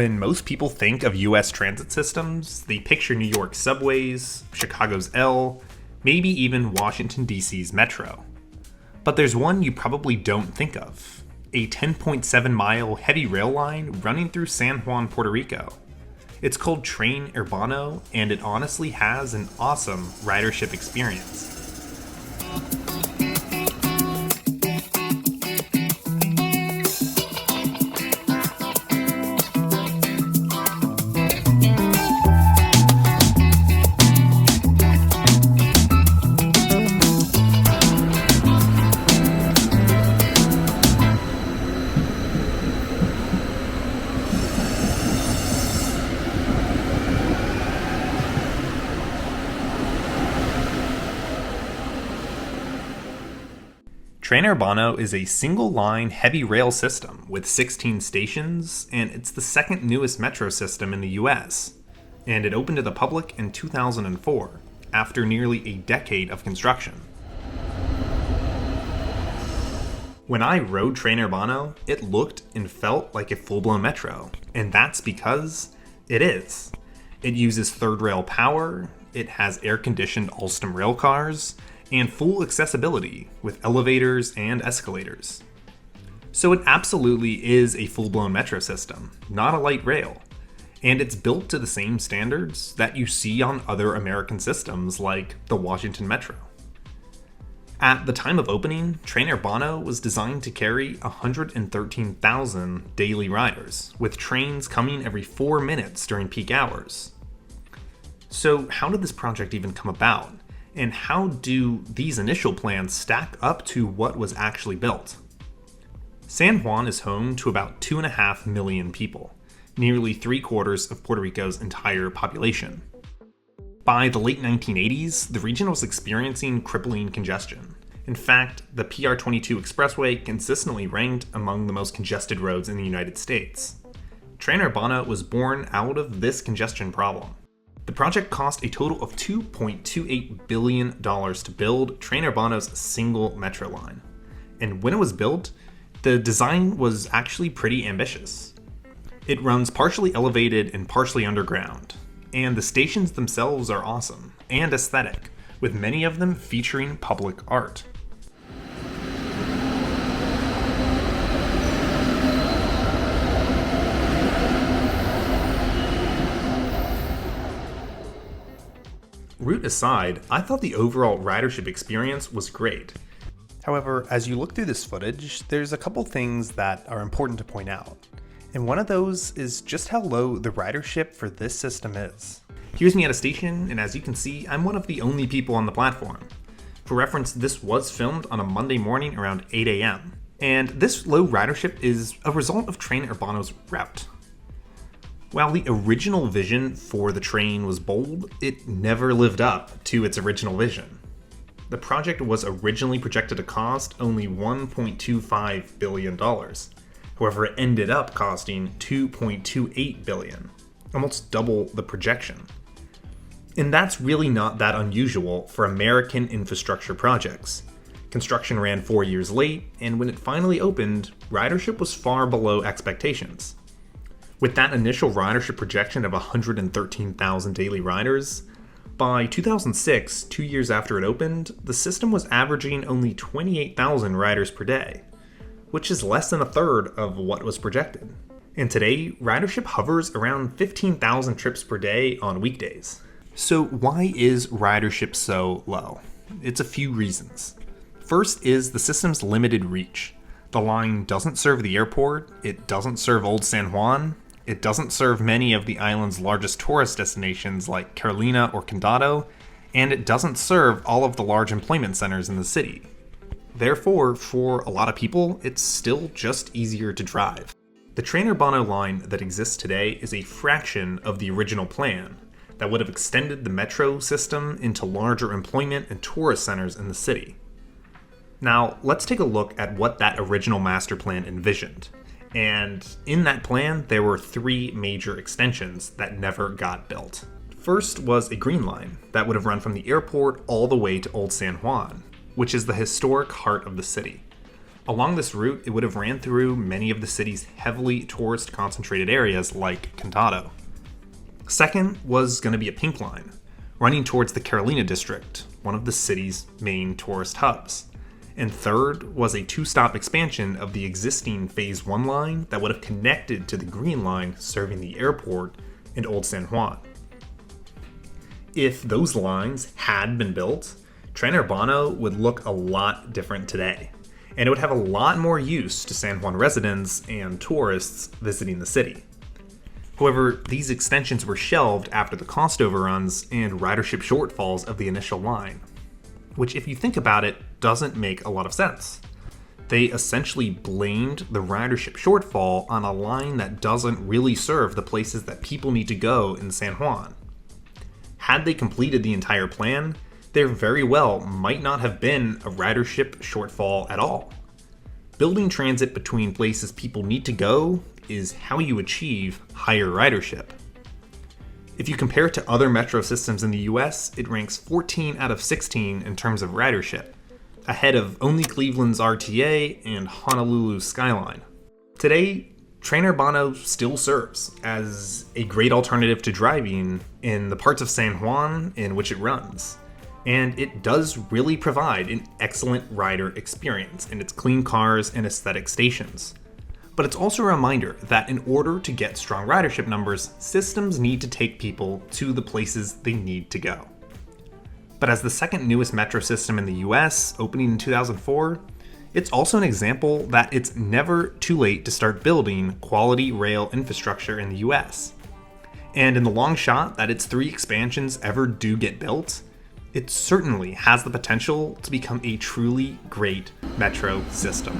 When most people think of US transit systems, they picture New York's subways, Chicago's L, maybe even Washington, D.C.'s Metro. But there's one you probably don't think of: a 10.7-mile heavy rail line running through San Juan, Puerto Rico. It's called Tren Urbano, and it honestly has an awesome ridership experience. Tren Urbano is a single-line heavy rail system with 16 stations, and it's the second newest metro system in the US. And it opened to the public in 2004, after nearly a decade of construction. When I rode Tren Urbano, it looked and felt like a full-blown metro, and that's because it is. It uses third rail power, it has air-conditioned Alstom rail cars, and full accessibility with elevators and escalators. So it absolutely is a full-blown metro system, not a light rail, and it's built to the same standards that you see on other American systems like the Washington Metro. At the time of opening, Tren Urbano was designed to carry 113,000 daily riders, with trains coming every 4 minutes during peak hours. So how did this project even come about? And how do these initial plans stack up to what was actually built? San Juan is home to about 2.5 million people, nearly 3/4 of Puerto Rico's entire population. By the late 1980s, the region was experiencing crippling congestion. In fact, the PR-22 expressway consistently ranked among the most congested roads in the United States. Tren Urbano was born out of this congestion problem. The project cost a total of $2.28 billion to build Tren Urbano's single metro line. And when it was built, the design was actually pretty ambitious. It runs partially elevated and partially underground, and the stations themselves are awesome and aesthetic, with many of them featuring public art. Route aside, I thought the overall ridership experience was great. However, as you look through this footage, there's a couple things that are important to point out. And one of those is just how low the ridership for this system is. Here's me at a station, and as you can see, I'm one of the only people on the platform. For reference, this was filmed on a Monday morning around 8 a.m. And this low ridership is a result of Tren Urbano's route. While the original vision for the train was bold, it never lived up to its original vision. The project was originally projected to cost only $1.25 billion. However, it ended up costing $2.28 billion, almost double the projection. And that's really not that unusual for American infrastructure projects. Construction ran 4 years late, and when it finally opened, ridership was far below expectations. With that initial ridership projection of 113,000 daily riders, by 2006, 2 years after it opened, the system was averaging only 28,000 riders per day, which is less than a third of what was projected. And today, ridership hovers around 15,000 trips per day on weekdays. So why is ridership so low? It's a few reasons. First is the system's limited reach. The line doesn't serve the airport, it doesn't serve Old San Juan, it doesn't serve many of the island's largest tourist destinations like Carolina or Condado, and it doesn't serve all of the large employment centers in the city. Therefore, for a lot of people, it's still just easier to drive. The Tren Urbano line that exists today is a fraction of the original plan that would have extended the metro system into larger employment and tourist centers in the city. Now, let's take a look at what that original master plan envisioned. And in that plan, there were 3 major extensions that never got built. First was a green line that would have run from the airport all the way to Old San Juan, which is the historic heart of the city. Along this route, it would have ran through many of the city's heavily tourist-concentrated areas like Condado. Second was going to be a pink line, running towards the Carolina district, one of the city's main tourist hubs. And third was a two-stop expansion of the existing Phase 1 line that would have connected to the green line serving the airport in Old San Juan. If those lines had been built, Tren Urbano would look a lot different today, and it would have a lot more use to San Juan residents and tourists visiting the city. However, these extensions were shelved after the cost overruns and ridership shortfalls of the initial line, which, if you think about it, doesn't make a lot of sense. They essentially blamed the ridership shortfall on a line that doesn't really serve the places that people need to go in San Juan. Had they completed the entire plan, there very well might not have been a ridership shortfall at all. Building transit between places people need to go is how you achieve higher ridership. If you compare it to other metro systems in the US, it ranks 14 out of 16 in terms of ridership, ahead of only Cleveland's RTA and Honolulu's Skyline. Today, Tren Urbano still serves as a great alternative to driving in the parts of San Juan in which it runs. And it does really provide an excellent rider experience in its clean cars and aesthetic stations. But it's also a reminder that in order to get strong ridership numbers, systems need to take people to the places they need to go. But as the second newest metro system in the US, opening in 2004, it's also an example that it's never too late to start building quality rail infrastructure in the US. And in the long shot that its 3 expansions ever do get built, it certainly has the potential to become a truly great metro system.